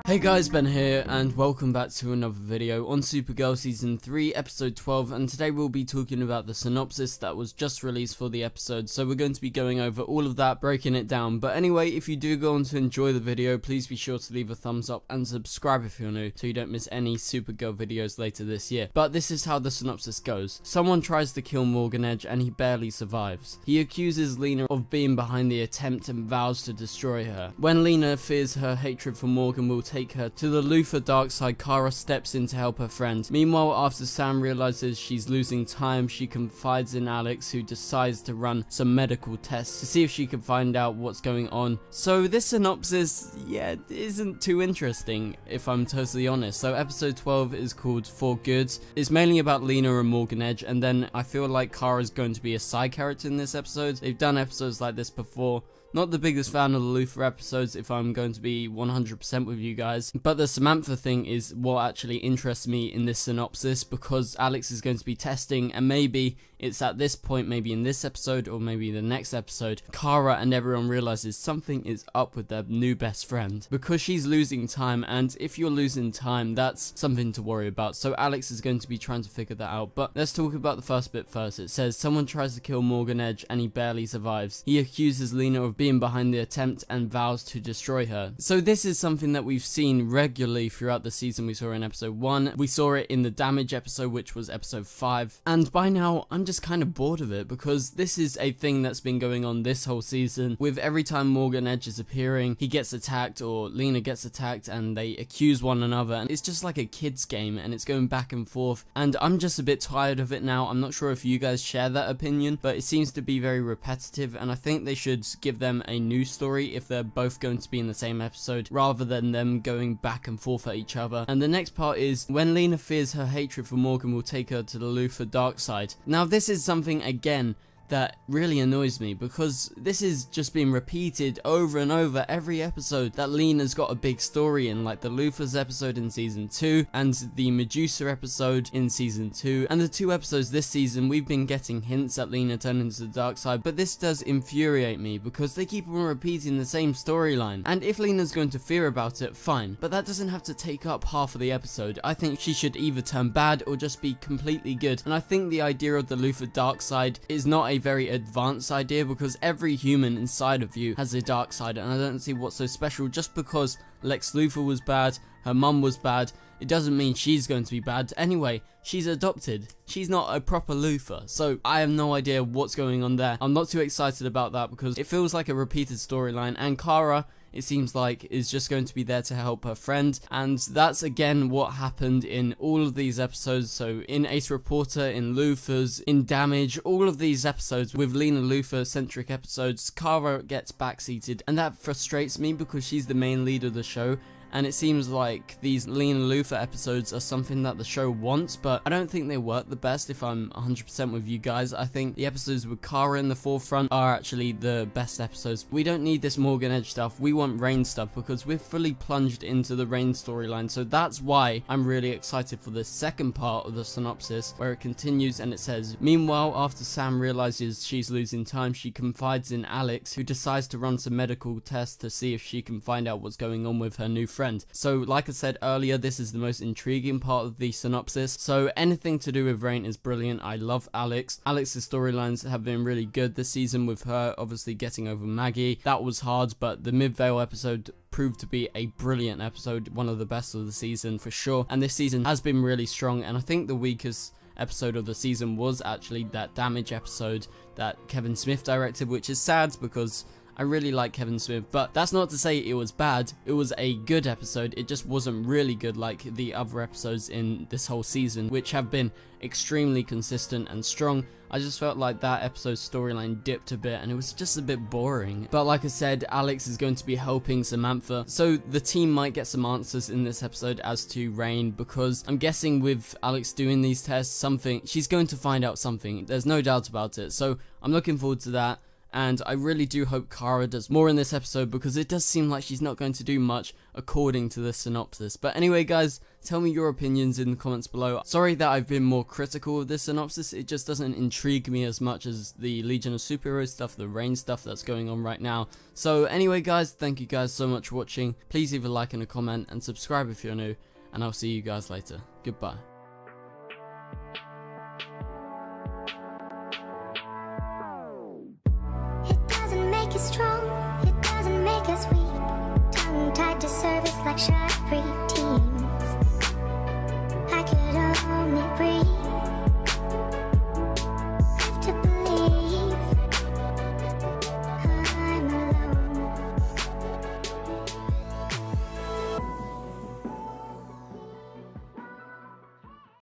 Hey guys, Ben here, and welcome back to another video on Supergirl Season 3, Episode 12, and today we'll be talking about the synopsis that was just released for the episode, so we're going to be going over all of that, breaking it down. But anyway, if you do go on to enjoy the video, please be sure to leave a thumbs up and subscribe if you're new, so you don't miss any Supergirl videos later this year. But this is how the synopsis goes. Someone tries to kill Morgan Edge and he barely survives. He accuses Lena of being behind the attempt and vows to destroy her. When Lena fears her hatred for Morgan will take her to the Luthor dark side, Kara steps in to help her friend. Meanwhile, after Sam realizes she's losing time, she confides in Alex, who decides to run some medical tests to see if she can find out what's going on. So this synopsis, yeah, isn't too interesting, if I'm totally honest. So episode 12 is called For Good. It's mainly about Lena and Morgan Edge, and then I feel like Kara's going to be a side character in this episode. They've done episodes like this before. Not the biggest fan of the Luthor episodes, if I'm going to be 100% with you guys, but the Samantha thing is what actually interests me in this synopsis, because Alex is going to be testing, and maybe it's at this point, maybe in this episode or maybe the next episode, Kara and everyone realizes something is up with their new best friend, because she's losing time, and if you're losing time, that's something to worry about. So Alex is going to be trying to figure that out. But let's talk about the first bit first. It says, someone tries to kill Morgan Edge and he barely survives. He accuses Lena of being behind the attempt and vows to destroy her. So this is something that we've seen regularly throughout the season. We saw it in episode 1, we saw it in the damage episode, which was episode 5, and by now I'm just kind of bored of it, because this is a thing that's been going on this whole season, with every time Morgan Edge is appearing, he gets attacked or Lena gets attacked and they accuse one another, and it's just like a kid's game and it's going back and forth, and I'm just a bit tired of it now. I'm not sure if you guys share that opinion, but it seems to be very repetitive, and I think they should give them a new story if they're both going to be in the same episode, rather than them going back and forth at each other. And the next part is, when Lena fears her hatred for Morgan will take her to the Luthor dark side. Now this is something again that really annoys me, because this is just being repeated over and over every episode, that Lena's got a big story in, like the Luthor's episode in season 2 and the Medusa episode in season 2, and the 2 episodes this season we've been getting hints at Lena turning to the dark side. But this does infuriate me, because they keep on repeating the same storyline, and if Lena's going to fear about it, fine, but that doesn't have to take up half of the episode. I think she should either turn bad or just be completely good, and I think the idea of the Luthor dark side is not a very advanced idea, because every human inside of you has a dark side, and I don't see what's so special. Just because Lex Luthor was bad, her mum was bad, it doesn't mean she's going to be bad. Anyway, she's adopted. She's not a proper Luthor, so I have no idea what's going on there. I'm not too excited about that, because it feels like a repeated storyline, and Kara, it seems like, is just going to be there to help her friend, and that's again what happened in all of these episodes. So in Ace Reporter, in Luthor's, in Damage, all of these episodes with Lena Luthor centric episodes, Kara gets backseated, and that frustrates me, because she's the main lead of the show. And it seems like these Lena Luthor episodes are something that the show wants, but I don't think they work the best, if I'm 100% with you guys. I think the episodes with Kara in the forefront are actually the best episodes. We don't need this Morgan Edge stuff, we want Reign stuff, because we're fully plunged into the Reign storyline. So that's why I'm really excited for the second part of the synopsis, where it continues and it says, meanwhile, after Sam realizes she's losing time, she confides in Alex, who decides to run some medical tests to see if she can find out what's going on with her new friend. So like I said earlier, this is the most intriguing part of the synopsis, so anything to do with Reign is brilliant. I love Alex. Alex's storylines have been really good this season, with her obviously getting over Maggie. That was hard, but the Midvale episode proved to be a brilliant episode, one of the best of the season for sure, and this season has been really strong. And I think the weakest episode of the season was actually that Damage episode that Kevin Smith directed, which is sad, because I really like Kevin Smith, but that's not to say it was bad. It was a good episode, it just wasn't really good like the other episodes in this whole season, which have been extremely consistent and strong. I just felt like that episode's storyline dipped a bit and it was just a bit boring. But like I said, Alex is going to be helping Samantha, so the team might get some answers in this episode as to Reign, because I'm guessing with Alex doing these tests, she's going to find out something. There's no doubt about it, so I'm looking forward to that. and I really do hope Kara does more in this episode, because it does seem like she's not going to do much according to this synopsis. But anyway guys, tell me your opinions in the comments below. Sorry that I've been more critical of this synopsis, it just doesn't intrigue me as much as the Legion of Superheroes stuff, the Reign stuff that's going on right now. So anyway guys, thank you guys so much for watching. Please leave a like and a comment and subscribe if you're new, and I'll see you guys later. Goodbye. It doesn't make us strong, it doesn't make us weak. Tongue tied to service like shy preteen.